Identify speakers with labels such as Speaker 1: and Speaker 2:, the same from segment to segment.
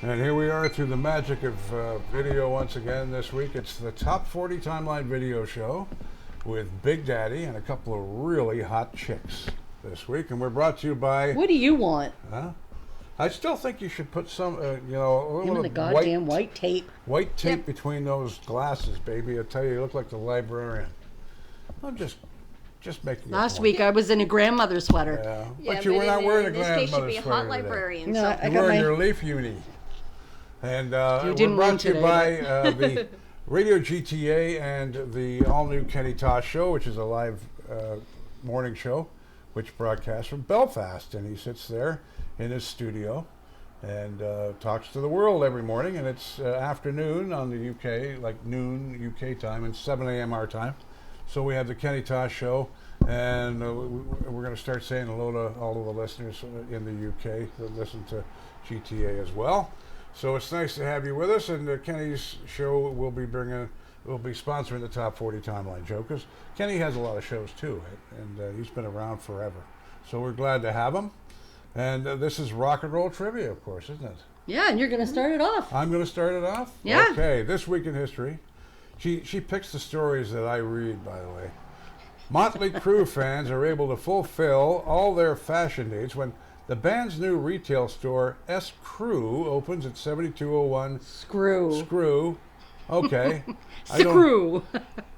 Speaker 1: And here we are through the magic of video once again this week. It's the Top 40 Timeline Video Show with Big Daddy and a couple of really hot chicks this week. And we're brought to you by...
Speaker 2: What do you want?
Speaker 1: Huh? I still think you should put some, a little
Speaker 2: Give me the goddamn white tape.
Speaker 1: White tape between those glasses, baby. I tell you look like the librarian. I'm just making.
Speaker 2: Last week I was in a grandmother sweater.
Speaker 1: Yeah, but you were not wearing a grandmother
Speaker 3: this case should be a hot
Speaker 1: sweater
Speaker 3: librarian.
Speaker 2: No,
Speaker 3: So.
Speaker 2: I
Speaker 1: You're
Speaker 2: got
Speaker 1: wearing
Speaker 2: my...
Speaker 1: your Leaf uni. And we're
Speaker 2: didn't
Speaker 1: brought
Speaker 2: win
Speaker 1: to you
Speaker 2: today,
Speaker 1: by the Radio GTA and the all-new Kenny Tosh Show, which is a live morning show, which broadcasts from Belfast. And he sits there in his studio and talks to the world every morning. And it's afternoon on the UK, like noon UK time, and 7 a.m. our time. So we have the Kenny Tosh Show. And we're going to start saying hello to all of the listeners in the UK that listen to GTA as well. So it's nice to have you with us. And Kenny's show will be sponsoring the Top 40 Timeline Show, because Kenny has a lot of shows too, and he's been around forever. So we're glad to have him. And this is rock and roll trivia, of course, isn't it?
Speaker 2: Yeah, and you're going to start it off.
Speaker 1: I'm going to start it off?
Speaker 2: Yeah.
Speaker 1: Okay, this week in history. She picks the stories that I read, by the way. Motley Crue fans are able to fulfill all their fashion needs when the band's new retail store, S. Crew, opens at 7201
Speaker 2: Screw.
Speaker 1: Okay.
Speaker 2: Screw.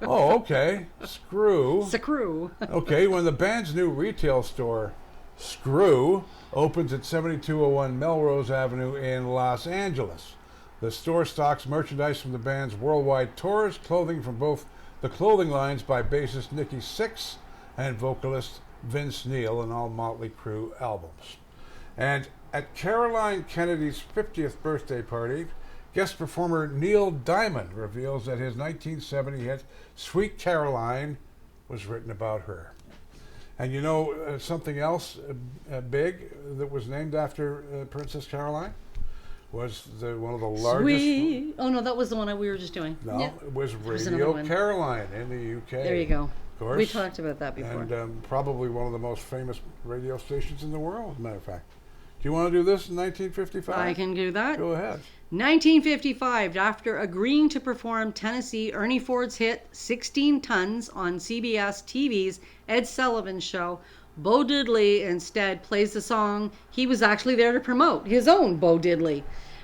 Speaker 1: Oh, okay. Screw.
Speaker 2: Screw.
Speaker 1: Okay, when the band's new retail store, Screw, opens at 7201 Melrose Avenue in Los Angeles. The store stocks merchandise from the band's worldwide tours, clothing from both the clothing lines by bassist Nikki Sixx and vocalist Vince Neil, and all Motley Crue albums. And at Caroline Kennedy's 50th birthday party, guest performer Neil Diamond reveals that his 1970 hit Sweet Caroline was written about her. And you know something else big that was named after Princess Caroline? Was one of the largest...
Speaker 2: Sweet. Oh, no, that was the one we were just doing.
Speaker 1: No,
Speaker 2: yeah.
Speaker 1: It was Radio Caroline in the UK.
Speaker 2: There you go.
Speaker 1: Of course.
Speaker 2: We talked about that before.
Speaker 1: And probably one of the most famous radio stations in the world, as a matter of fact. Do you want to do this in 1955?
Speaker 2: I can do that.
Speaker 1: Go ahead.
Speaker 2: 1955, after agreeing to perform Tennessee Ernie Ford's hit 16 Tons on CBS TV's Ed Sullivan Show, Bo Diddley instead plays the song he was actually there to promote, his own Bo Diddley.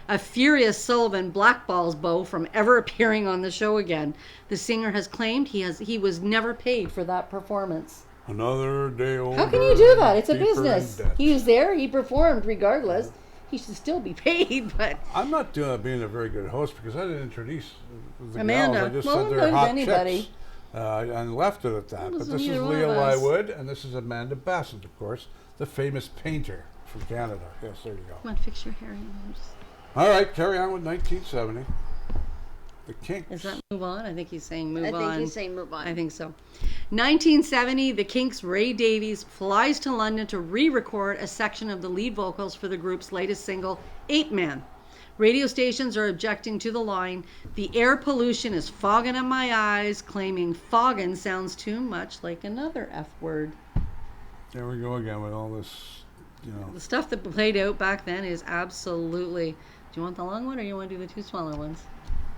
Speaker 2: A furious Sullivan blackballs Bo from ever appearing on the show again. The singer has claimed he was never paid for that performance.
Speaker 1: Another day older.
Speaker 2: How can you do that? It's a business. He was there. He performed regardless. He should still be paid, but...
Speaker 1: I'm not being a very good host because I didn't introduce the
Speaker 2: Amanda.
Speaker 1: gals. I just
Speaker 2: Well,
Speaker 1: said they're hot
Speaker 2: anybody.
Speaker 1: chicks. And left it at that. But this is
Speaker 2: either one
Speaker 1: Leah
Speaker 2: of us.
Speaker 1: Lywood, and this is Amanda Bassett, of course, the famous painter from Canada. Yes, there you go.
Speaker 2: Come on, fix your hair.
Speaker 1: All right, carry on with 1970. The Kinks.
Speaker 2: Is that move on? I think he's saying move on.
Speaker 3: I think he's saying move on.
Speaker 2: I think so. 1970, the Kinks' Ray Davies flies to London to re-record a section of the lead vocals for the group's latest single, 8 Man. Radio stations are objecting to the line, "The air pollution is fogging in my eyes," claiming fogging sounds too much like another F word.
Speaker 1: There we go again with all this,
Speaker 2: The stuff that played out back then is absolutely... Do you want the long one or you want to do the two smaller ones?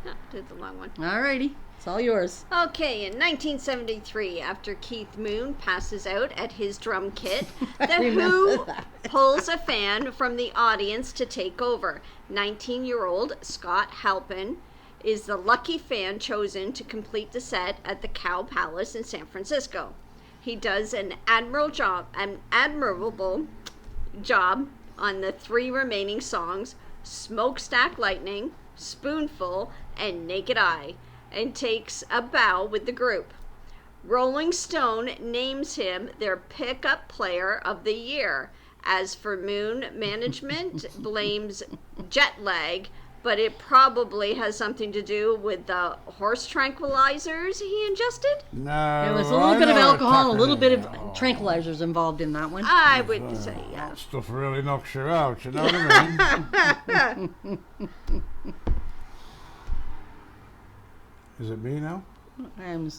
Speaker 3: No, did the long one.
Speaker 2: Alrighty, it's all yours.
Speaker 3: Okay, in 1973, after Keith Moon passes out at his drum kit, The
Speaker 2: remember
Speaker 3: Who
Speaker 2: that.
Speaker 3: pulls a fan from the audience to take over. 19-year-old Scott Halpin is the lucky fan chosen to complete the set at the Cow Palace in San Francisco. He does an admirable job on the 3 remaining songs, Smokestack Lightning, Spoonful, and Naked Eye, and takes a bow with the group. Rolling Stone names him their pickup player of the year. As for Moon, management blames jet lag, but it probably has something to do with the horse tranquilizers he ingested.
Speaker 1: No.
Speaker 2: There was a little bit of alcohol, a little bit of tranquilizers involved in that one.
Speaker 3: I would say, yeah.
Speaker 1: That stuff really knocks you out, you know what I mean? Is it me now?
Speaker 2: I'm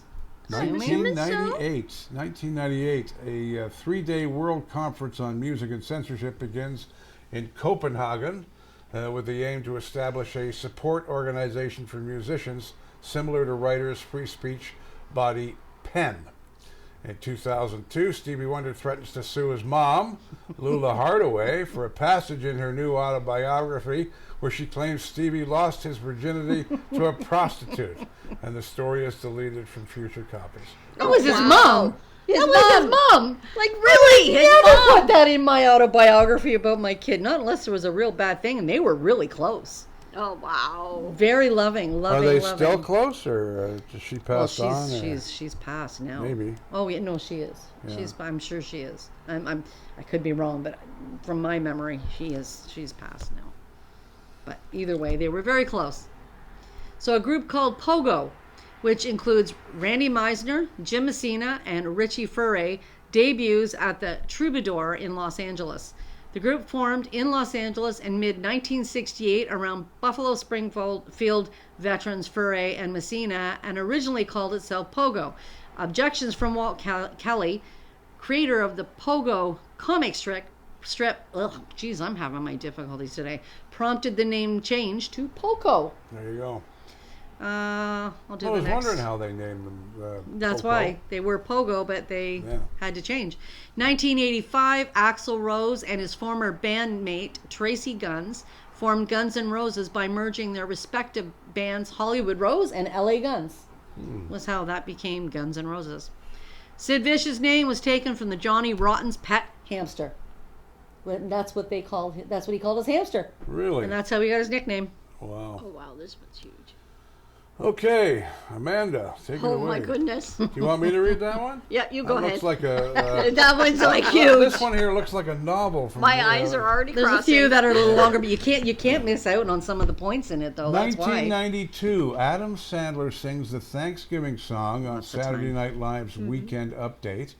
Speaker 1: 1998, a 3-day world conference on music and censorship begins in Copenhagen. with the aim to establish a support organization for musicians similar to writers' free speech body PEN. In 2002, Stevie Wonder threatens to sue his mom, Lula Hardaway, for a passage in her new autobiography where she claims Stevie lost his virginity to a prostitute, and the story is deleted from future copies.
Speaker 2: That was his mom. That was his mom.
Speaker 3: Like, really? His
Speaker 2: Never
Speaker 3: mom?
Speaker 2: put that in my autobiography about my kid, not unless there was a real bad thing, and they were really close.
Speaker 3: Oh, wow.
Speaker 2: Very loving.
Speaker 1: Are they still close, or has she passed on?
Speaker 2: She's passed now.
Speaker 1: Maybe.
Speaker 2: Oh yeah, no, she is.
Speaker 1: Yeah.
Speaker 2: I'm sure she is. I could be wrong, but from my memory, she's passed now. But either way, they were very close. So a group called Pogo, which includes Randy Meisner, Jim Messina, and Richie Furay, debuts at the Troubadour in Los Angeles. The group formed in Los Angeles in mid-1968 around Buffalo Springfield veterans Furay and Messina, and originally called itself Pogo. Objections from Walt Kelly, creator of the Pogo comic strip, I'm having my difficulties today, prompted the name change to Poco.
Speaker 1: There you go.
Speaker 2: I'll do
Speaker 1: I
Speaker 2: the
Speaker 1: was
Speaker 2: next.
Speaker 1: wondering how they named them.
Speaker 2: That's
Speaker 1: Poco.
Speaker 2: why they were Pogo, but they had to change. 1985, Axl Rose and his former bandmate Tracy Guns formed Guns N' Roses by merging their respective bands Hollywood Rose and LA Guns. Was how that became Guns N' Roses. Sid Vicious' name was taken from the Johnny Rotten's pet hamster. That's what he called his hamster.
Speaker 1: Really?
Speaker 2: And that's how he got his nickname.
Speaker 1: Wow.
Speaker 3: Oh, wow, this one's huge.
Speaker 1: Okay, Amanda, take it away.
Speaker 3: Oh, my goodness.
Speaker 1: Do you want me to read that one?
Speaker 3: Yeah, you go
Speaker 1: That
Speaker 3: ahead.
Speaker 1: looks like a...
Speaker 3: That one's like huge.
Speaker 1: This one here looks like a novel. From
Speaker 3: My eyes are already
Speaker 2: There's
Speaker 3: crossing.
Speaker 2: a few that are a little longer, but you can't miss out on some of the points in it, though. That's why.
Speaker 1: 1992, Adam Sandler sings the Thanksgiving song on
Speaker 2: What's the
Speaker 1: Saturday
Speaker 2: time?
Speaker 1: Night Live's Weekend Update.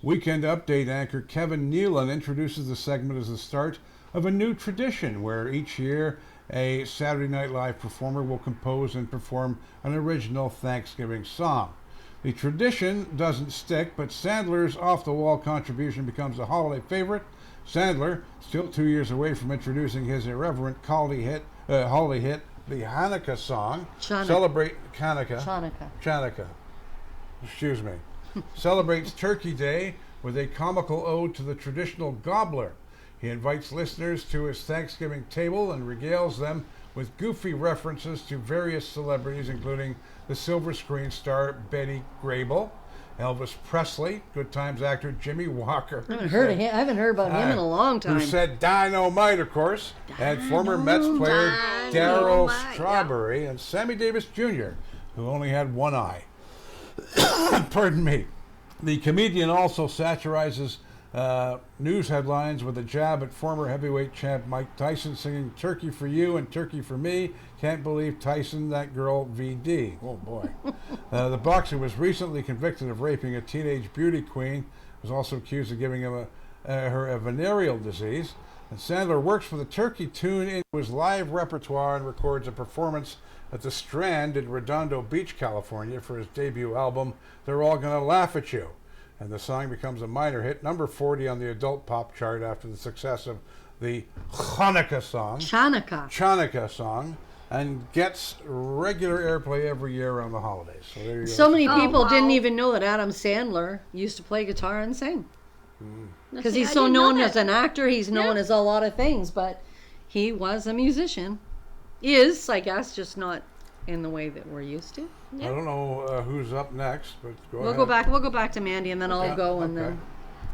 Speaker 1: Weekend Update anchor Kevin Nealon introduces the segment as the start of a new tradition where each year a Saturday Night Live performer will compose and perform an original Thanksgiving song. The tradition doesn't stick, but Sandler's off-the-wall contribution becomes a holiday favorite. Sandler, still 2 years away from introducing his irreverent holiday hit, the Hanukkah song, Chanukah. Excuse me. Celebrates Turkey Day with a comical ode to the traditional gobbler. He invites listeners to his Thanksgiving table and regales them with goofy references to various celebrities, including the silver screen star Betty Grable, Elvis Presley, Good Times actor Jimmy Walker.
Speaker 2: I haven't heard about him in a long time.
Speaker 1: Who said Dynamite, of course, and former Mets player Darryl Strawberry, and Sammy Davis Jr., who only had one eye. Pardon me. The comedian also satirizes news headlines with a jab at former heavyweight champ Mike Tyson singing "Turkey for You" and "Turkey for Me." Can't believe Tyson, that girl, VD. Oh boy. The boxer was recently convicted of raping a teenage beauty queen. Was also accused of giving him her a venereal disease. And Sandler works for the Turkey tune into his live repertoire and records a performance at the Strand in Redondo Beach, California for his debut album, They're All Gonna Laugh at You. And the song becomes a minor hit, number 40 on the adult pop chart after the success of the Chanukah song, and gets regular airplay every year around the holidays. So there you go.
Speaker 2: So many people didn't even know that Adam Sandler used to play guitar and sing. Because he's so known as an actor, he's known as a lot of things, but he was a musician. Is, I guess, just not in the way that we're used to.
Speaker 1: I don't know who's up next, but
Speaker 2: We'll go back to Mandy, and then I'll go, and then...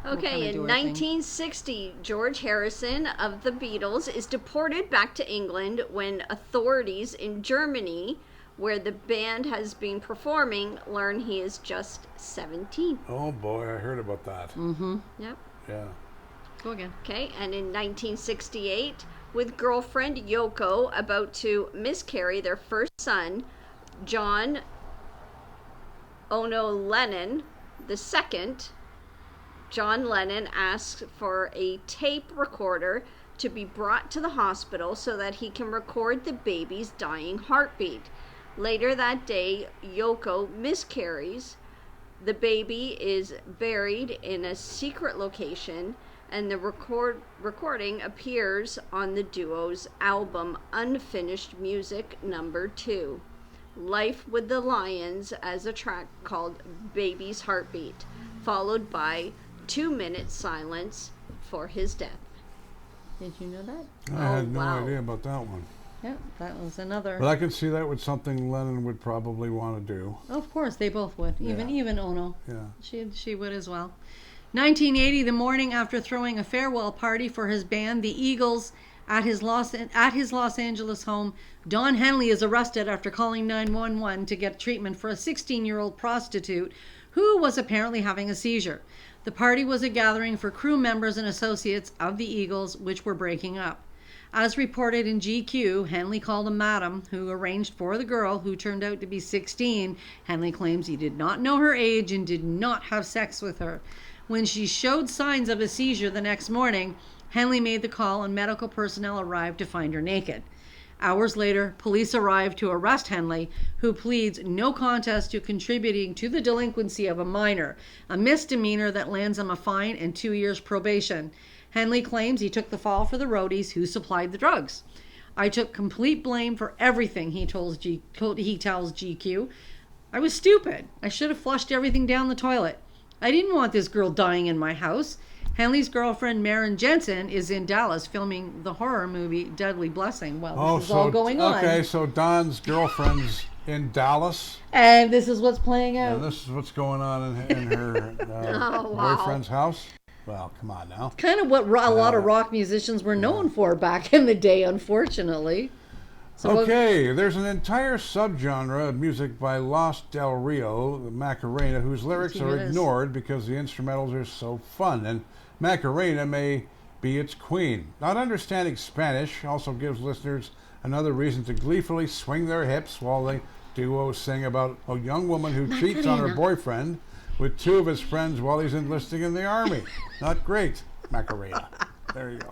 Speaker 3: Okay, in 1960, George Harrison of the Beatles is deported back to England when authorities in Germany, where the band has been performing, learn he is just 17.
Speaker 1: Oh boy, I heard about that.
Speaker 2: Mm-hmm.
Speaker 3: Yep.
Speaker 1: Yeah.
Speaker 2: Go again.
Speaker 3: Okay, and in 1968, with girlfriend Yoko about to miscarry their first son, John Ono Lennon II, John Lennon asks for a tape recorder to be brought to the hospital so that he can record the baby's dying heartbeat. Later that day, Yoko miscarries. The baby is buried in a secret location. and the recording appears on the duo's album Unfinished Music No. 2. Life with the Lions as a track called Baby's Heartbeat, followed by 2-minute silence for his death.
Speaker 2: Did you know that?
Speaker 1: I had no idea about that one.
Speaker 2: Yeah, that was another.
Speaker 1: But I can see that was something Lennon would probably want to do.
Speaker 2: Of course, they both would. Even Ono.
Speaker 1: Yeah.
Speaker 2: She would as well. 1980, the morning after throwing a farewell party for his band, the Eagles, at his Los Angeles home, Don Henley is arrested after calling 911 to get treatment for a 16-year-old prostitute who was apparently having a seizure. The party was a gathering for crew members and associates of the Eagles, which were breaking up. As reported in GQ, Henley called a madam who arranged for the girl, who turned out to be 16. Henley claims he did not know her age and did not have sex with her. When she showed signs of a seizure the next morning, Henley made the call and medical personnel arrived to find her naked. Hours later, police arrived to arrest Henley, who pleads no contest to contributing to the delinquency of a minor, a misdemeanor that lands him a fine and 2 years probation. Henley claims he took the fall for the roadies who supplied the drugs. I took complete blame for everything, he tells GQ. I was stupid. I should have flushed everything down the toilet. I didn't want this girl dying in my house. Henley's girlfriend, Maren Jensen, is in Dallas filming the horror movie Deadly Blessing. Well, this is all going on.
Speaker 1: Okay, so Don's girlfriend's in Dallas.
Speaker 2: And this is what's playing out.
Speaker 1: And this is what's going on in her boyfriend's house. Well, come on now.
Speaker 2: Kind of what a lot of rock musicians were known for back in the day, unfortunately. So
Speaker 1: there's an entire subgenre of music by Los Del Rio, the Macarena, whose lyrics are ignored because the instrumentals are so fun. And Macarena may be its queen. Not understanding Spanish also gives listeners another reason to gleefully swing their hips while the duo sing about a young woman who cheats on her boyfriend with 2 of his friends while he's enlisting in the army. Not great, Macarena. There you go.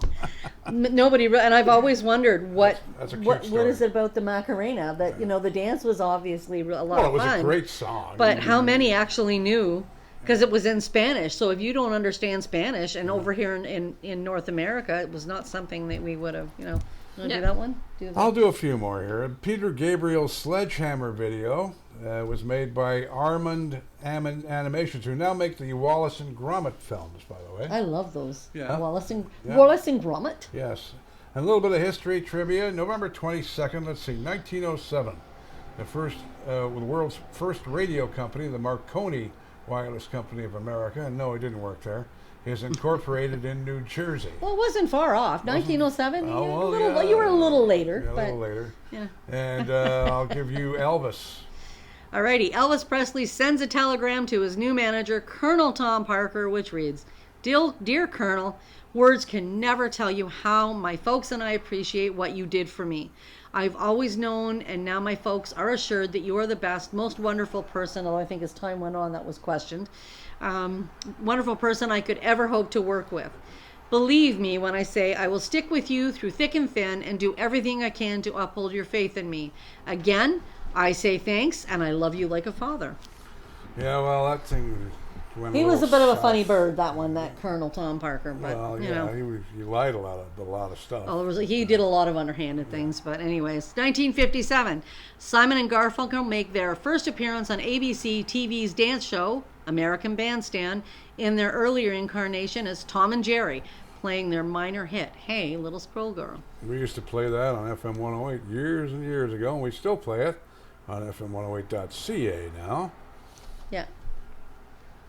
Speaker 2: And I've always wondered what
Speaker 1: is
Speaker 2: it about the Macarena that the dance was obviously a lot of fun.
Speaker 1: Well, it was a great song.
Speaker 2: But how many actually knew? Because it was in Spanish. So if you don't understand Spanish, and over here in North America, it was not something that we would have, Want to do that one?
Speaker 1: I'll do a few more here. Peter Gabriel's Sledgehammer video was made by Armand Animations, who now make the Wallace and Gromit films, by the way.
Speaker 2: I love those.
Speaker 1: Yeah.
Speaker 2: Wallace and Gromit?
Speaker 1: Yes. And a little bit of history trivia. November 22nd, 1907. The world's first radio company, the Marconi Wireless Company of America, and no, it didn't work there, is incorporated in New Jersey.
Speaker 2: Well, it wasn't far off. 1907? You were a little later.
Speaker 1: Yeah, a little later.
Speaker 2: Yeah.
Speaker 1: And I'll give you Elvis.
Speaker 2: Alrighty, Elvis Presley sends a telegram to his new manager, Colonel Tom Parker, which reads, Dear Colonel, words can never tell you how my folks and I appreciate what you did for me. I've always known, and now my folks are assured that you are the best, most wonderful person, although I think as time went on that was questioned, wonderful person I could ever hope to work with. Believe me when I say I will stick with you through thick and thin and do everything I can to uphold your faith in me. Again, I say thanks, and I love you like a father.
Speaker 1: Yeah, well, that thing went
Speaker 2: He was a bit of a funny bird, that Colonel Tom Parker. But,
Speaker 1: well, yeah, he lied a lot of stuff.
Speaker 2: Oh, he did a lot of underhanded things, but anyways. 1957, Simon and Garfunkel make their first appearance on ABC TV's dance show, American Bandstand, in their earlier incarnation as Tom and Jerry, playing their minor hit, Hey, Little Squirrel Girl. We
Speaker 1: used to play that on FM 108 years and years ago, and we still play it on FM108.ca now.
Speaker 2: Yeah.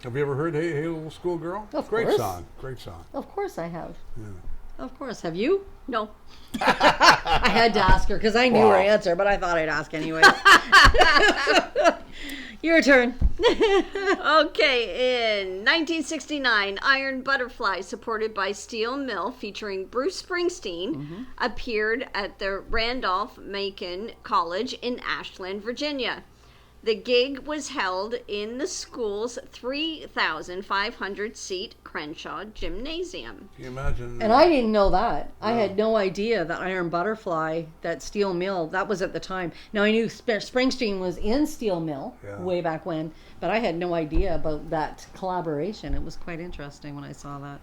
Speaker 1: Have you ever heard Hey Little Schoolgirl?
Speaker 2: Of
Speaker 1: Great
Speaker 2: course.
Speaker 1: song. Great song.
Speaker 2: Of course I have.
Speaker 1: Yeah.
Speaker 2: Of course. Have you?
Speaker 3: No.
Speaker 2: I had to ask her because I knew her answer, but I thought I'd ask anyway. Your turn.
Speaker 3: Okay, in 1969, Iron Butterfly, supported by Steel Mill, featuring Bruce Springsteen, appeared at the Randolph-Macon College in Ashland, Virginia. The gig was held in the school's 3,500-seat Crenshaw Gymnasium.
Speaker 1: Can you imagine?
Speaker 2: And I didn't know that. No. I had no idea that Iron Butterfly, that Steel Mill, that was at the time. Now, I knew Springsteen was in Steel Mill way back when, but I had no idea about that collaboration. It was quite interesting when I saw that.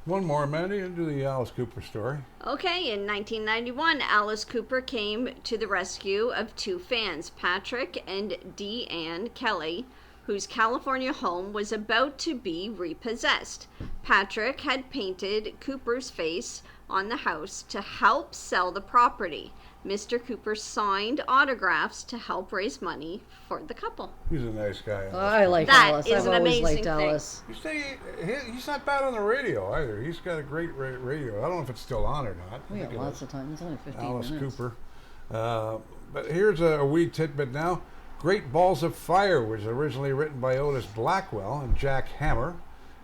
Speaker 1: One more, Mandy, and do the Alice Cooper story.
Speaker 3: Okay, in 1991, Alice Cooper came to the rescue of two fans, Patrick and Deanne Kelly, whose California home was about to be repossessed. Patrick had painted Cooper's face on the house to help sell the property. Mr. Cooper signed autographs to help raise money for the couple.
Speaker 1: He's a nice guy.
Speaker 2: I like
Speaker 3: That
Speaker 2: Alice.
Speaker 3: is
Speaker 2: I've
Speaker 3: an
Speaker 2: always
Speaker 3: amazing
Speaker 2: liked
Speaker 3: thing.
Speaker 2: Alice.
Speaker 1: You say he's not bad on the radio either. He's got a great radio. I don't know if it's still on or not.
Speaker 2: We got lots of time. It's only 15
Speaker 1: Alice
Speaker 2: minutes.
Speaker 1: Cooper. But here's a wee tidbit now. Great Balls of Fire was originally written by Otis Blackwell and Jack Hammer,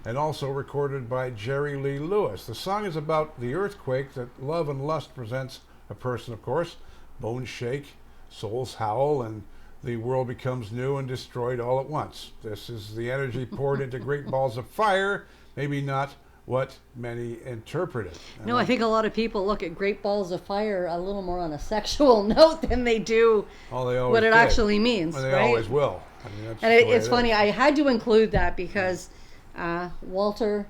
Speaker 1: and also recorded by Jerry Lee Lewis. The song is about the earthquake that love and lust presents a person, of course. Bones shake, souls howl, and the world becomes new and destroyed all at once. This is the energy poured into Great Balls of Fire, maybe not what many interpret it.
Speaker 2: No, I think a lot of people look at Great Balls of Fire a little more on a sexual note than they do what it actually means.
Speaker 1: And they
Speaker 2: right?
Speaker 1: always will. I mean, that's
Speaker 2: And
Speaker 1: the way
Speaker 2: it's
Speaker 1: it
Speaker 2: funny,
Speaker 1: is.
Speaker 2: I had to include that because Walter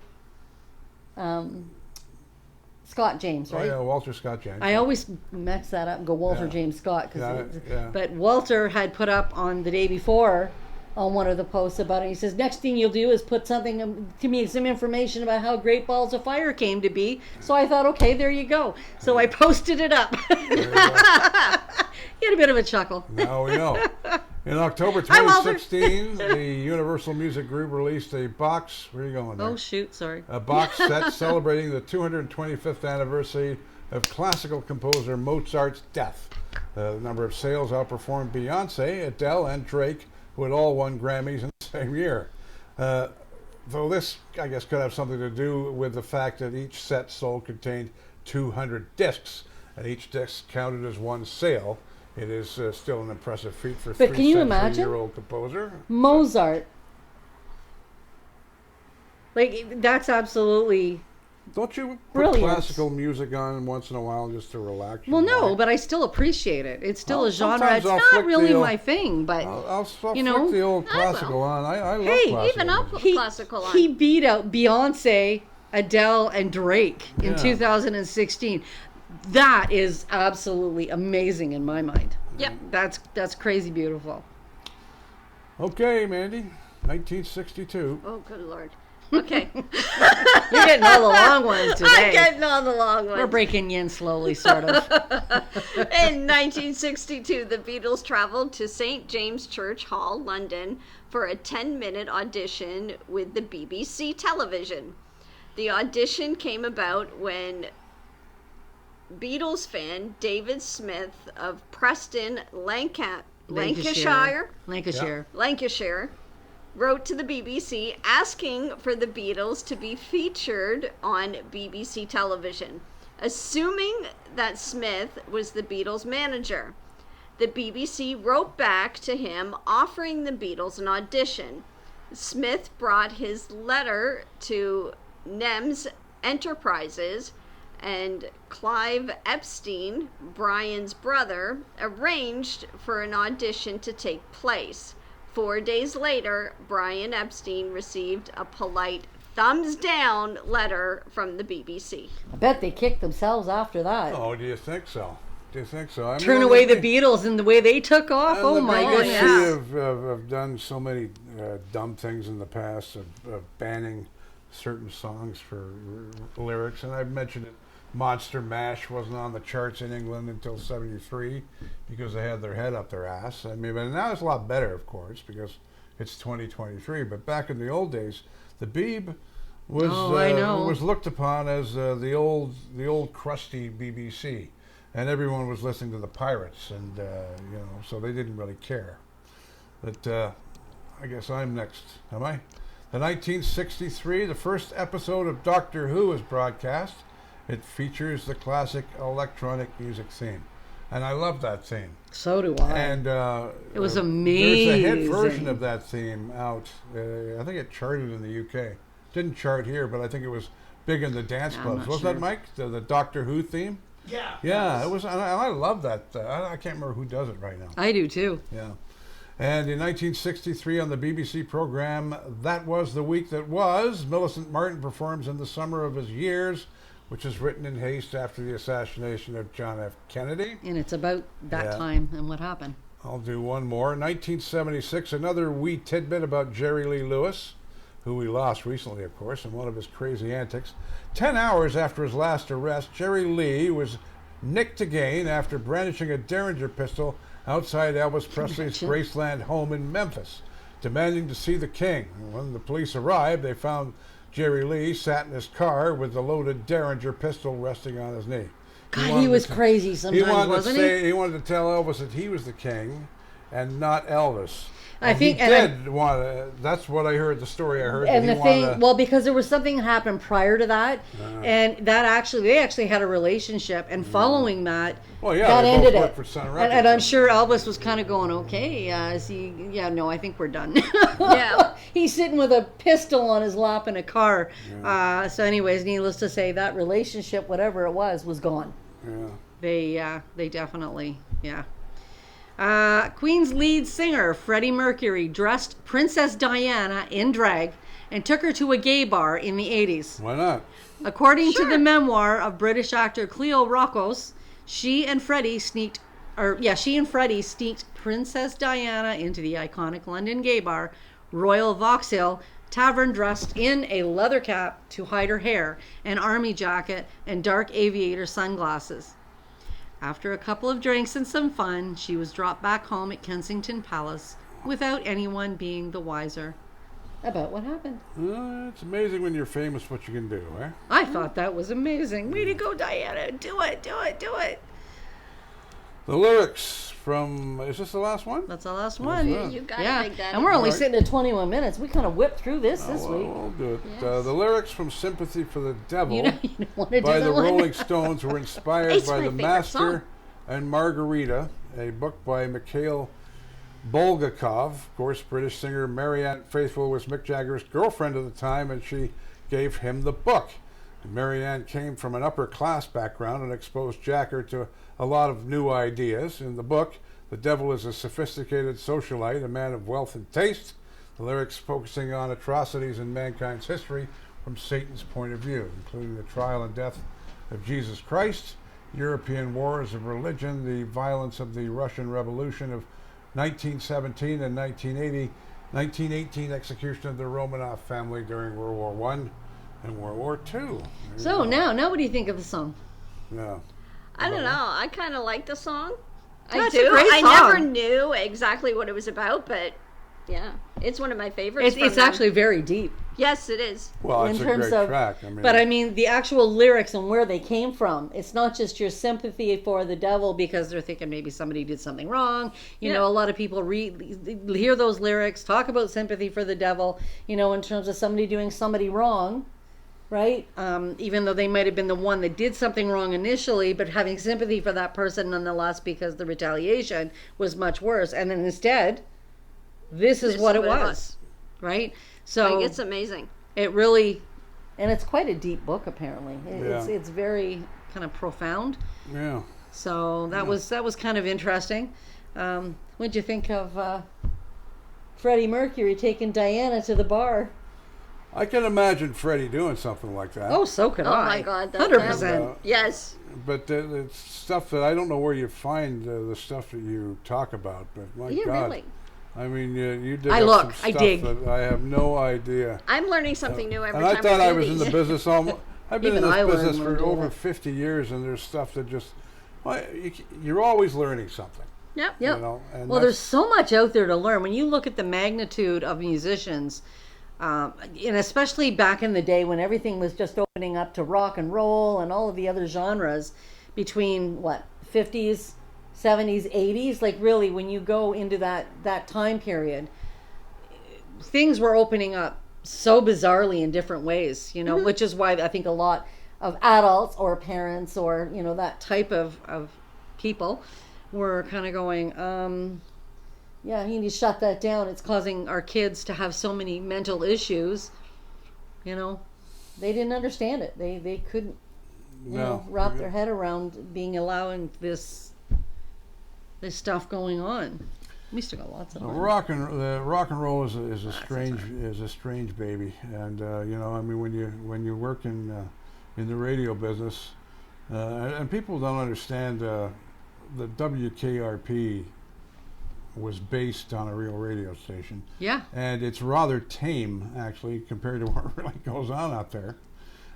Speaker 2: Scott James, right?
Speaker 1: Oh, yeah, Walter Scott James.
Speaker 2: I always mess that up and go Walter
Speaker 1: Yeah.
Speaker 2: James Scott.
Speaker 1: Yeah.
Speaker 2: But Walter had put up on the day before on one of the posts about it. He says, next thing you'll do is put something to me, some information about how Great Balls of Fire came to be. So I thought, okay, there you go. So I posted it up. He had a bit of a chuckle.
Speaker 1: Now we know. In October
Speaker 2: Hi, Walter.
Speaker 1: 2016, the Universal Music Group released a box. Where are you going there?
Speaker 2: Oh, shoot, sorry.
Speaker 1: A box set celebrating the 225th anniversary of classical composer Mozart's death. The number of sales outperformed Beyonce, Adele, and Drake, who had all won Grammys in the same year. Though this, I guess, could have something to do with the fact that each set sold contained 200 discs, and each disc counted as one sale. It is still an impressive feat for a
Speaker 2: But can you imagine?
Speaker 1: 3-century-year-old composer.
Speaker 2: Mozart. Like, that's absolutely...
Speaker 1: Don't you put
Speaker 2: Brilliant.
Speaker 1: classical music on once in a while just to relax?
Speaker 2: Well,
Speaker 1: your
Speaker 2: no,
Speaker 1: mind?
Speaker 2: but I still appreciate it. It's still a genre.
Speaker 1: Sometimes
Speaker 2: It's
Speaker 1: I'll
Speaker 2: not
Speaker 1: flick
Speaker 2: really
Speaker 1: the old-
Speaker 2: my thing, but
Speaker 1: I'll
Speaker 2: you know,
Speaker 1: flick the old
Speaker 3: I will.
Speaker 1: classical on. I love
Speaker 2: Hey,
Speaker 1: classical
Speaker 3: even I'll
Speaker 1: music.
Speaker 3: put classical on.
Speaker 2: he beat out Beyonce, Adele, and Drake in
Speaker 1: Yeah.
Speaker 2: 2016. That is absolutely amazing in my mind.
Speaker 3: Yep.
Speaker 2: That's crazy beautiful.
Speaker 1: Okay, Mandy, 1962.
Speaker 3: Oh, good Lord. Okay.
Speaker 2: You're getting all the long ones
Speaker 3: I'm
Speaker 2: today.
Speaker 3: getting all the long ones.
Speaker 2: We're breaking you in slowly, sort of.
Speaker 3: In 1962, the Beatles traveled to St. James Church Hall, London, for a 10-minute audition with the BBC television. The audition came about when Beatles fan David Smith of Preston, Lancashire, wrote to the BBC asking for the Beatles to be featured on BBC television, assuming that Smith was the Beatles' manager. The BBC wrote back to him offering the Beatles an audition. Smith brought his letter to NEMS Enterprises, and Clive Epstein, Brian's brother, arranged for an audition to take place. 4 days later, Brian Epstein received a polite thumbs down letter from the BBC.
Speaker 2: I bet they kicked themselves after that.
Speaker 1: Oh, do you think so? Do you think so? I mean,
Speaker 2: Turn away the Beatles and the way they took off.
Speaker 1: And
Speaker 2: Oh
Speaker 1: the
Speaker 2: my
Speaker 1: BBC
Speaker 2: goodness.
Speaker 1: have done so many dumb things in the past of banning certain songs for lyrics, and I've mentioned it. Monster Mash wasn't on the charts in England until '73 because they had their head up their ass. I mean, but now it's a lot better, of course, because it's 2023. But back in the old days, the Beeb was looked upon as the old crusty BBC, and everyone was listening to the Pirates, and so they didn't really care. But I guess I'm next, am I? In 1963, the first episode of Doctor Who was broadcast. It features the classic electronic music theme, and I love that theme.
Speaker 2: So do I.
Speaker 1: And
Speaker 2: it was amazing.
Speaker 1: There's a hit version of that theme out. I think it charted in the UK. Didn't chart here, but I think it was big in the dance clubs. Wasn't that Mike? The Doctor Who theme?
Speaker 4: Yeah.
Speaker 1: Yeah, it was. And I love that. I can't remember who does it right now.
Speaker 2: I do too.
Speaker 1: Yeah. And in 1963 on the BBC program That Was the Week That Was, Millicent Martin performs In the Summer of His Years, which is written in haste after the assassination of John F. Kennedy.
Speaker 2: And it's about that
Speaker 1: Yeah.
Speaker 2: time and what happened.
Speaker 1: I'll do one more. 1976, another wee tidbit about Jerry Lee Lewis, who we lost recently, of course, in one of his crazy antics. 10 hours after his last arrest, Jerry Lee was nicked again after brandishing a Derringer pistol outside Elvis Presley's Graceland home in Memphis, demanding to see the king. When the police arrived, they found Jerry Lee sat in his car with the loaded Derringer pistol resting on his knee.
Speaker 2: God, he was crazy sometimes, wasn't he?
Speaker 1: He wanted to tell Elvis that he was the king and not Elvis.
Speaker 2: I think,
Speaker 1: he did want to. That's what I heard. The story I heard.
Speaker 2: And
Speaker 1: that
Speaker 2: the
Speaker 1: he
Speaker 2: thing,
Speaker 1: wanted to,
Speaker 2: well, because there was something that happened prior to that, and they actually had a relationship, and following that,
Speaker 1: well, yeah,
Speaker 2: that
Speaker 1: they
Speaker 2: ended
Speaker 1: both
Speaker 2: it.
Speaker 1: worked for Sun Records.
Speaker 2: And I'm sure Elvis was kind of going, okay, I think we're done.
Speaker 3: Yeah.
Speaker 2: He's sitting with a pistol on his lap in a car. Yeah. So anyways, needless to say, that relationship, whatever it was gone.
Speaker 1: Yeah.
Speaker 2: They definitely, yeah. Queen's lead singer, Freddie Mercury, dressed Princess Diana in drag and took her to a gay bar in the 80s.
Speaker 1: Why not?
Speaker 2: According to the memoir of British actor Cleo Roccos, she and Freddie sneaked Princess Diana into the iconic London gay bar, Royal Vauxhall Tavern, dressed in a leather cap to hide her hair, an army jacket, and dark aviator sunglasses. After a couple of drinks and some fun, she was dropped back home at Kensington Palace without anyone being the wiser about what happened.
Speaker 1: It's amazing when you're famous what you can do, eh?
Speaker 2: I thought that was amazing. Way to go, Diana. Do it, do it, do it.
Speaker 1: The lyrics from, is this the last one?
Speaker 2: That's the last one.
Speaker 3: You got it, Big Daddy.
Speaker 2: And we're only
Speaker 1: All right.
Speaker 2: sitting at 21 minutes. We kind of whipped through this week.
Speaker 1: We'll do it.
Speaker 3: Yes.
Speaker 1: The lyrics from Sympathy for the Devil
Speaker 2: You don't want to do
Speaker 1: by
Speaker 2: that
Speaker 1: the
Speaker 2: one?
Speaker 1: Rolling Stones were inspired
Speaker 3: It's
Speaker 1: by
Speaker 3: my
Speaker 1: The
Speaker 3: favorite
Speaker 1: Master
Speaker 3: song.
Speaker 1: and Margarita, a book by Mikhail Bulgakov. Of course, British singer Marianne Faithfull was Mick Jagger's girlfriend at the time, and she gave him the book. And Marianne came from an upper class background and exposed Jagger to a lot of new ideas. In the book, the devil is a sophisticated socialite, a man of wealth and taste. The lyrics focusing on atrocities in mankind's history from Satan's point of view, including the trial and death of Jesus Christ, European wars of religion, the violence of the Russian Revolution of 1917 and 1918 execution of the Romanov family during World War I and World War II.
Speaker 2: So now what do you think of the song?
Speaker 1: Yeah.
Speaker 3: I don't know. I kind of like the song.
Speaker 2: That's
Speaker 3: I
Speaker 2: a
Speaker 3: do.
Speaker 2: great
Speaker 3: I
Speaker 2: song.
Speaker 3: never knew exactly what it was about, but yeah, it's one of my favorites.
Speaker 2: It's
Speaker 3: from them.
Speaker 2: actually very deep.
Speaker 3: Yes, it is.
Speaker 1: Well,
Speaker 2: in
Speaker 1: it's a
Speaker 2: terms
Speaker 1: great
Speaker 2: of,
Speaker 1: track.
Speaker 2: but I mean the actual lyrics and where they came from. It's not just your sympathy for the devil because they're thinking maybe somebody did something wrong. You know, a lot of people hear those lyrics, talk about sympathy for the devil, you know, in terms of somebody doing somebody wrong, right? Even though they might have been the one that did something wrong initially, but having sympathy for that person nonetheless because the retaliation was much worse. And then instead, this is what it was, right? So
Speaker 3: Like, it's amazing.
Speaker 2: it really, and it's quite a deep book apparently.
Speaker 1: Yeah.
Speaker 2: It's very kind of profound.
Speaker 1: Yeah.
Speaker 2: So that was kind of interesting. What'd you think of Freddie Mercury taking Diana to the bar?
Speaker 1: I can imagine Freddie doing something like that.
Speaker 2: Oh, so could
Speaker 3: Oh
Speaker 2: I.
Speaker 3: my God, that-
Speaker 2: 100%.
Speaker 3: Yes.
Speaker 1: But it's stuff that I don't know where you find the stuff that you talk about. But my
Speaker 3: Yeah,
Speaker 1: God,
Speaker 3: really.
Speaker 1: I mean, you did
Speaker 2: I
Speaker 1: some
Speaker 2: look,
Speaker 1: stuff
Speaker 2: I dig.
Speaker 1: that I have no idea.
Speaker 3: I'm learning something new every
Speaker 1: And
Speaker 3: time
Speaker 1: I thought
Speaker 3: we do
Speaker 1: I was in
Speaker 3: these.
Speaker 1: the business almost. I've been in
Speaker 2: Even I
Speaker 1: this
Speaker 2: learned
Speaker 1: business
Speaker 2: when
Speaker 1: for
Speaker 2: doing
Speaker 1: over
Speaker 2: it.
Speaker 1: 50 years, and there's stuff that just you're always learning something.
Speaker 3: Yep.
Speaker 2: Yep.
Speaker 1: You know, and
Speaker 2: Well,
Speaker 1: that's-
Speaker 2: there's so much out there to learn. When you look at the magnitude of musicians, and especially back in the day when everything was just opening up to rock and roll and all of the other genres between, 50s, 70s, 80s, like really when you go into that time period, things were opening up so bizarrely in different ways, you know, which is why I think a lot of adults or parents or, you know, that type of people were kind of going, yeah, you need to shut that down. It's causing our kids to have so many mental issues. You know, they didn't understand it. They couldn't, wrap their head around being allowing this stuff going on. We still got lots of them.
Speaker 1: Rock and roll is a strange baby, and I mean when you work in the radio business, and people don't understand the WKRP was based on a real radio station.
Speaker 2: Yeah.
Speaker 1: And it's rather tame actually compared to what really goes on out there.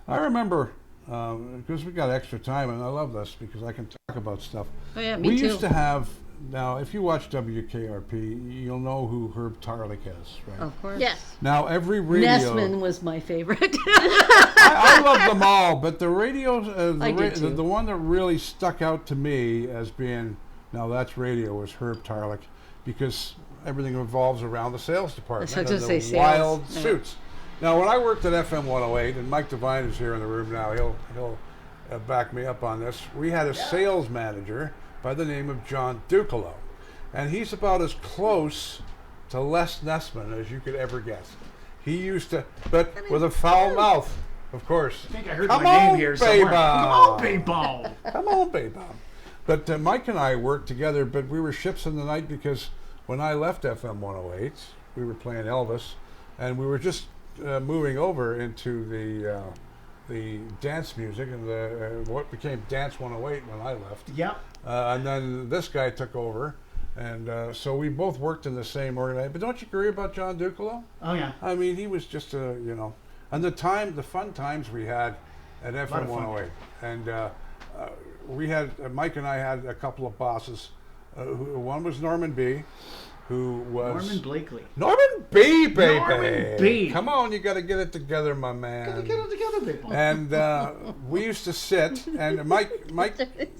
Speaker 1: I remember because we got extra time, and I love this because I can talk about stuff.
Speaker 2: Oh yeah, me
Speaker 1: We
Speaker 2: too.
Speaker 1: used to have. Now, if you watch WKRP, you'll know who Herb Tarlick is, right?
Speaker 2: Of course.
Speaker 3: Yes.
Speaker 1: Now, every radio...
Speaker 2: Nessman was my favorite.
Speaker 1: I love them all, but the radio...
Speaker 2: I did too.
Speaker 1: The one that really stuck out to me as being, now that's radio, was Herb Tarlick, because everything revolves around the sales department
Speaker 2: So
Speaker 1: and
Speaker 2: just
Speaker 1: the
Speaker 2: say sales.
Speaker 1: wild
Speaker 2: Yeah.
Speaker 1: suits. Now, when I worked at FM 108, and Mike Devine is here in the room now, he'll back me up on this. We had a sales manager by the name of John Ducalo. And he's about as close to Les Nessman as you could ever guess. He used to, but with a foul mouth, of course.
Speaker 4: I think I heard
Speaker 1: Come
Speaker 4: my name
Speaker 1: on,
Speaker 4: here somewhere.
Speaker 1: Bayball.
Speaker 4: Come on, Bayball.
Speaker 1: Come on, Bayball. But Mike and I worked together, but we were ships in the night because when I left FM 108, we were playing Elvis, and we were just moving over into the dance music and what became Dance 108 when I left.
Speaker 4: Yep.
Speaker 1: And then this guy took over, and so we both worked in the same organization. But don't you agree about John Ducalo?
Speaker 4: Oh yeah.
Speaker 1: I mean, he was just and the fun times we had at FM 108, and we had Mike and I had a couple of bosses. One was Norman B., who was
Speaker 4: Norman Blakely.
Speaker 1: Norman B., baby.
Speaker 4: Norman B.
Speaker 1: Come on, you got to get it together, my man.
Speaker 4: Gotta get it together, Bayball.
Speaker 1: And we used to sit, and Mike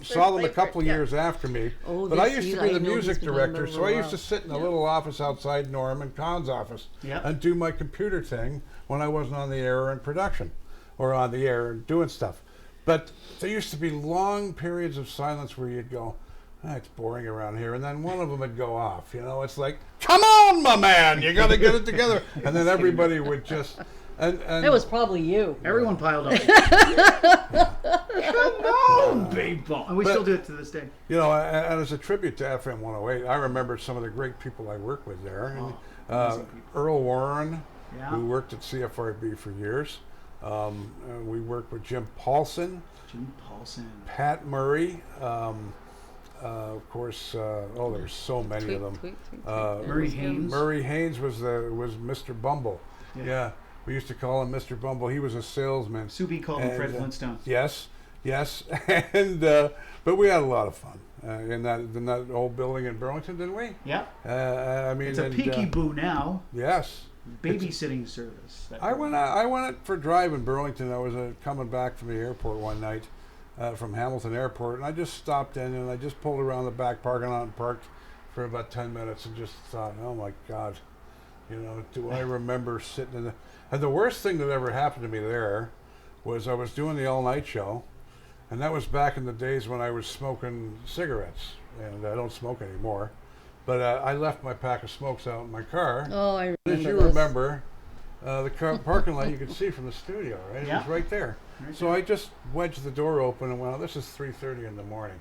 Speaker 1: saw them a couple of years after me.
Speaker 2: Oh,
Speaker 1: but I
Speaker 2: this
Speaker 1: used to
Speaker 2: is-
Speaker 1: be the
Speaker 2: I know
Speaker 1: music
Speaker 2: he's been
Speaker 1: director,
Speaker 2: on
Speaker 1: so
Speaker 2: over
Speaker 1: I
Speaker 2: a
Speaker 1: used to
Speaker 2: while.
Speaker 1: sit in a little office outside Norm and Con's office
Speaker 4: Yep.
Speaker 1: and do my computer thing when I wasn't on the air or in production, or on the air and doing stuff. But there used to be long periods of silence where you'd go, it's boring around here. And then one of them would go off. It's like, come on, my man, you got to get it together. And then everybody would just... And
Speaker 2: That was probably you.
Speaker 4: Everyone piled up. Come on, Bayball. And we still do it to this day.
Speaker 1: and as a tribute to FM 108, I remember some of the great people I worked with there.
Speaker 4: amazing
Speaker 1: Earl Warren,
Speaker 4: Yeah.
Speaker 1: who worked at CFRB for years. We worked with Jim Paulson,
Speaker 4: Jim Paulson.
Speaker 1: Pat Murray, of course. There's so many of them.
Speaker 4: Murray Haynes.
Speaker 1: Murray Haynes was Mr. Bumble. Yeah, we used to call him Mr. Bumble. He was a salesman.
Speaker 4: Subi called him Fred Flintstone.
Speaker 1: Yes, and but we had a lot of fun in that old building in Burlington, didn't we?
Speaker 4: Yeah.
Speaker 1: I mean,
Speaker 4: It's a peekaboo now.
Speaker 1: Yes.
Speaker 4: Babysitting service.
Speaker 1: I went out for a drive in Burlington. I was coming back from the airport one night, from Hamilton Airport, and I just stopped in and I just pulled around the back parking lot and parked for about 10 minutes and just thought, oh my God, do I remember sitting in the... And the worst thing that ever happened to me there was I was doing the all-night show, and that was back in the days when I was smoking cigarettes, and I don't smoke anymore. But I left my pack of smokes out in my car.
Speaker 2: Oh, I remember.
Speaker 1: As you
Speaker 2: this.
Speaker 1: remember, the parking lot you could see from the studio, right?
Speaker 4: Yeah.
Speaker 1: It was right there.
Speaker 4: Right
Speaker 1: So I just wedged the door open and went, this is 3:30 in the morning.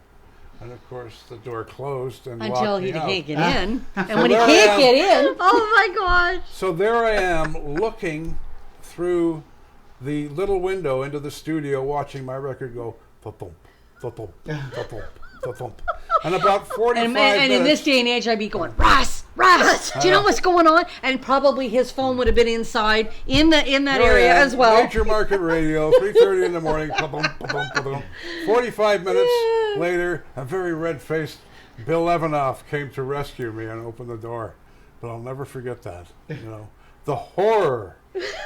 Speaker 1: And of course, the door closed and
Speaker 2: Until
Speaker 1: locked
Speaker 2: he
Speaker 1: me out.
Speaker 2: can't get in. And
Speaker 1: So
Speaker 2: when he
Speaker 1: there I
Speaker 2: can't
Speaker 1: am.
Speaker 2: get in,
Speaker 3: Oh my gosh.
Speaker 1: So there I am looking through the little window into the studio, watching my record go thump, thump, thump, thump. And about 45
Speaker 2: and
Speaker 1: minutes.
Speaker 2: in this day and age, I'd be going, Russ, do you know what's going on? And probably his phone would have been inside in that
Speaker 1: Here I
Speaker 2: area
Speaker 1: am,
Speaker 2: as well.
Speaker 1: Major Market Radio, 3:30 in the morning. 45 minutes later, a very red-faced Bill Evanoff came to rescue me and open the door. But I'll never forget that. The horror.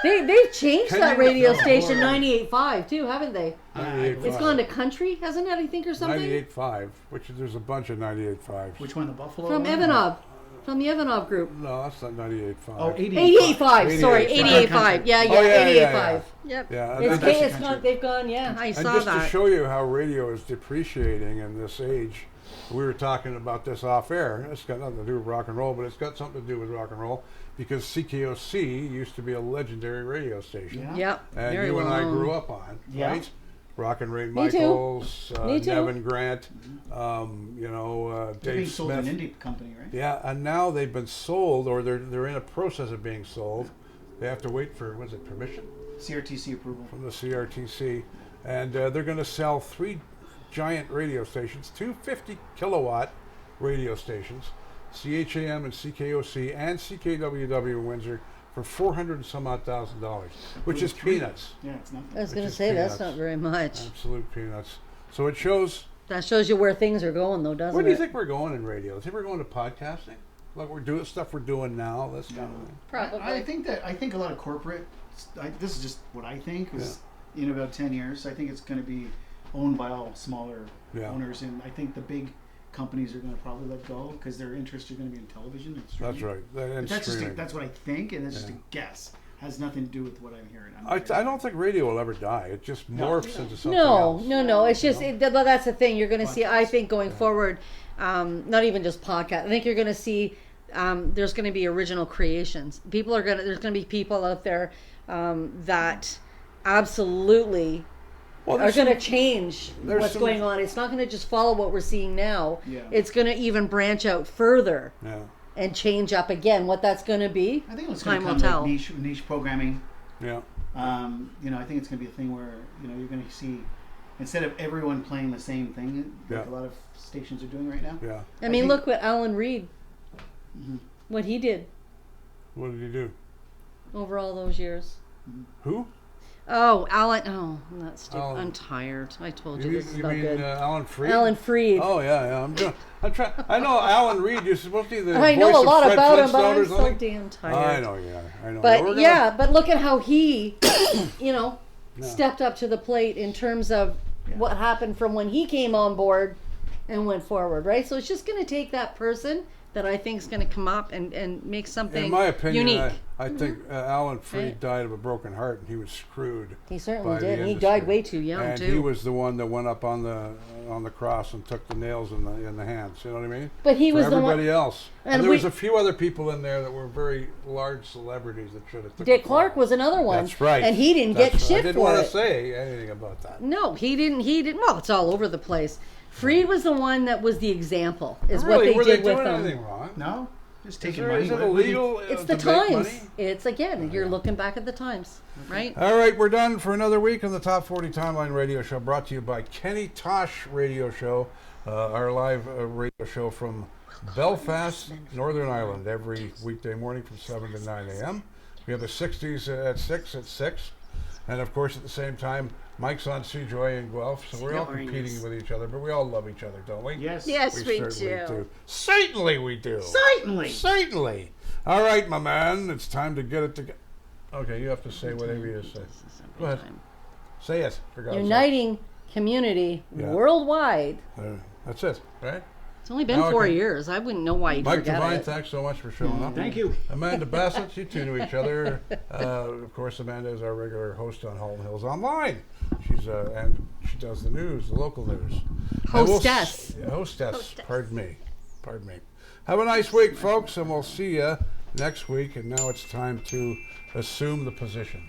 Speaker 2: They've changed
Speaker 1: Can
Speaker 2: that
Speaker 1: you-
Speaker 2: radio
Speaker 1: no,
Speaker 2: station
Speaker 1: horror.
Speaker 2: 98.5 too, haven't they?
Speaker 1: 98.5.
Speaker 2: It's gone to country, hasn't it? I think, or something.
Speaker 1: 98.5, which there's a bunch of 98.5s.
Speaker 4: Which one, the Buffalo
Speaker 2: From
Speaker 4: one?
Speaker 2: Ivanov, from the Ivanov group.
Speaker 1: No, that's not 98.5.
Speaker 4: Oh, 88.
Speaker 2: 88.5. Sorry,
Speaker 1: 88.5.
Speaker 2: 88.5. Yeah,
Speaker 1: Oh, yeah,
Speaker 2: 88.5.
Speaker 3: Yep.
Speaker 1: Yeah,
Speaker 2: It's,
Speaker 1: and just,
Speaker 2: it's gone. They've gone. Yeah, I
Speaker 1: and
Speaker 2: saw
Speaker 1: just to
Speaker 2: that.
Speaker 1: show you how radio is depreciating in this age, we were talking about this off air. It's got nothing to do with rock and roll, but it's got something to do with rock and roll because CKOC used to be a legendary radio station.
Speaker 4: Yeah.
Speaker 2: Yep.
Speaker 1: And
Speaker 2: very
Speaker 1: you
Speaker 2: well
Speaker 1: and I
Speaker 2: known.
Speaker 1: grew up on,
Speaker 4: Yeah.
Speaker 1: right? Rockin' Ray
Speaker 2: Me too.
Speaker 1: Michaels,
Speaker 2: Me too.
Speaker 1: Nevin Grant,
Speaker 4: They're being
Speaker 1: Dave
Speaker 4: sold
Speaker 1: Smith.
Speaker 4: an indie company, right?
Speaker 1: Yeah, and now they've been sold, or they're in a process of being sold. They have to wait for permission
Speaker 4: CRTC approval.
Speaker 1: from the CRTC, and they're going to sell 3 giant radio stations, 2 50-kilowatt radio stations, CHAM and CKOC and CKWW in Windsor, for $400 and some odd thousand, which is peanuts.
Speaker 4: Yeah, it's nothing.
Speaker 2: I was
Speaker 1: Which
Speaker 2: going to
Speaker 1: is
Speaker 2: say that's
Speaker 1: peanuts.
Speaker 2: not very much.
Speaker 1: Absolute peanuts. So it shows.
Speaker 2: That shows you where things are going, though, doesn't
Speaker 1: Where do you
Speaker 2: it?
Speaker 1: think we're going in radio? Do you think we're going to podcasting? Like we're doing stuff we're doing now. This kind of thing.
Speaker 2: Probably.
Speaker 4: I think a lot of corporate. This is just what I think. Is in about 10 years, I think it's going to be owned by all smaller owners, and I think the big companies are going to probably let go because their interests are going to be in television and streaming.
Speaker 1: That's right. And
Speaker 4: That's
Speaker 1: streaming.
Speaker 4: that's what I think, and it's just a guess. Has nothing to do with what I'm hearing.
Speaker 1: I don't think radio will ever die. It just morphs into something
Speaker 2: No,
Speaker 1: else.
Speaker 2: no. It's just well, that's the thing. You're going to see. I think going forward, not even just podcast. I think you're going to see. There's going to be original creations. There's going to be people out there that absolutely are going to change what's going on. It's not going to just follow what we're seeing now.
Speaker 4: Yeah.
Speaker 2: It's going to even branch out further
Speaker 1: Yeah.
Speaker 2: and change up again. What that's going to be,
Speaker 4: I think it's
Speaker 2: time
Speaker 4: going to
Speaker 2: will
Speaker 4: come
Speaker 2: tell.
Speaker 4: like niche programming.
Speaker 1: Yeah.
Speaker 4: I think it's going to be a thing where you're going to see instead of everyone playing the same thing, like a lot of stations are doing right now.
Speaker 1: Yeah.
Speaker 2: I mean,
Speaker 4: think-
Speaker 2: look what Alan Reed, what he did
Speaker 1: What did he do?
Speaker 2: over all those years.
Speaker 1: Who?
Speaker 2: Oh, Alan. Oh, that's stupid.
Speaker 1: Alan.
Speaker 2: I'm tired. I told
Speaker 1: You
Speaker 2: you
Speaker 1: mean,
Speaker 2: this is
Speaker 1: you
Speaker 2: not
Speaker 1: mean
Speaker 2: good.
Speaker 1: Alan Freed?
Speaker 2: Alan Freed.
Speaker 1: Oh yeah. I'm trying. I know Alan Reed. You're supposed to be the
Speaker 2: I
Speaker 1: voice
Speaker 2: know a
Speaker 1: of
Speaker 2: lot
Speaker 1: Fred
Speaker 2: about him, but
Speaker 1: Flintstone or
Speaker 2: I'm so
Speaker 1: something?
Speaker 2: damn tired.
Speaker 1: I know you are. I know.
Speaker 2: But
Speaker 1: We're gonna-
Speaker 2: yeah, but look at how he, stepped up to the plate in terms of what happened from when he came on board and went forward, right? So it's just going to take that person that I think is going to come up and make something
Speaker 1: In my opinion,
Speaker 2: unique.
Speaker 1: I think Alan Freed
Speaker 2: Right.
Speaker 1: died of a broken heart, and he was screwed.
Speaker 2: He certainly
Speaker 1: by the
Speaker 2: did. And he
Speaker 1: industry.
Speaker 2: died way too young,
Speaker 1: and
Speaker 2: too.
Speaker 1: he was the one that went up on the cross and took the nails in the hands. You know what I mean?
Speaker 2: But he
Speaker 1: For
Speaker 2: was the one.
Speaker 1: everybody else.
Speaker 2: and
Speaker 1: And there
Speaker 2: we-
Speaker 1: was a few other people in there that were very large celebrities that should have.
Speaker 2: Dick Clark was another one.
Speaker 1: That's right.
Speaker 2: And he didn't get
Speaker 1: That's right.
Speaker 2: shit
Speaker 1: I didn't
Speaker 2: for
Speaker 1: want
Speaker 2: it.
Speaker 1: to say anything about that.
Speaker 2: No, he didn't. Well, it's all over the place. Freed was the one that was the example, is
Speaker 1: Really,
Speaker 2: what
Speaker 1: were
Speaker 2: they did
Speaker 1: they
Speaker 2: with
Speaker 1: doing
Speaker 2: them.
Speaker 1: anything wrong?
Speaker 4: No, just
Speaker 1: Is
Speaker 4: taking
Speaker 1: there-
Speaker 4: money.
Speaker 1: is it
Speaker 4: What do you-
Speaker 1: illegal?
Speaker 2: It's
Speaker 1: to
Speaker 2: the
Speaker 1: make
Speaker 2: times.
Speaker 1: money?
Speaker 2: It's again, you're looking back at the times, right?
Speaker 1: All right, we're done for another week on the Top 40 Timeline Radio Show, brought to you by Kenny Tosh Radio Show, our live radio show from Belfast, Northern Ireland, every weekday morning from 7 to 9 a.m. We have the 60s at 6. And, of course, at the same time, Mike's on Seajoy and Guelph, so we're all
Speaker 2: Seajoy,
Speaker 1: competing
Speaker 2: yes.
Speaker 1: with each other, but we all love each other, don't we?
Speaker 4: Yes.
Speaker 3: Yes, we
Speaker 1: certainly
Speaker 3: do.
Speaker 1: Certainly we do.
Speaker 4: Certainly.
Speaker 1: Certainly. All right, my man, it's time to get it together. Okay, you have to say whatever you say. Go ahead. Say it, for God's sake.
Speaker 2: Uniting community
Speaker 1: Yeah.
Speaker 2: worldwide.
Speaker 1: That's it, right?
Speaker 2: It's only been
Speaker 1: Now I
Speaker 2: 4
Speaker 1: can-
Speaker 2: years. I wouldn't know why you'd
Speaker 1: Mike
Speaker 2: forget
Speaker 1: Devine,
Speaker 2: it.
Speaker 1: thanks so much for showing up.
Speaker 4: Thank you.
Speaker 1: Amanda Bassett, you two know each other. Of course, Amanda is our regular host on Halton Hills Online. She's and she does the news, the local news. And
Speaker 2: Hostess.
Speaker 1: Hostess. Pardon me. Have a nice week, folks, and we'll see you next week. And now it's time to assume the position.